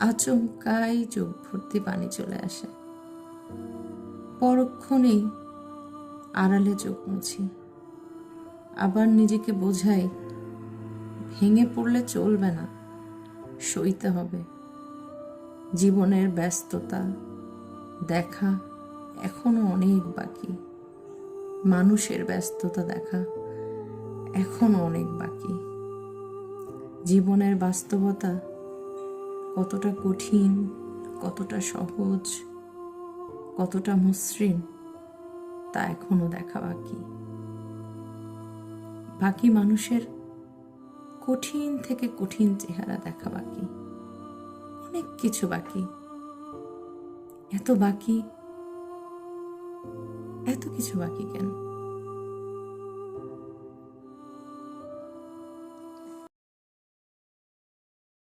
আচমকাই চোখ ভর্তি পানি চলে আসে। পরক্ষণেই আড়ালে চোখ মুছি, আবার নিজেকে বোঝাই ভেঙে পড়লে চলবে না, সইতে হবে। জীবনের ব্যস্ততা দেখা এখনো অনেক বাকি, মানুষের ব্যস্ততা দেখা এখনো অনেক বাকি। জীবনের বাস্তবতা কতটা কঠিন, কতটা সহজ, কতটা মসৃণ তা এখনো দেখা বাকি। বাকি মানুষের কঠিন থেকে কঠিন চেহারা দেখা বাকি, অনেক কিছু বাকি। এত বাকি, এত কিছু বাকি কেন?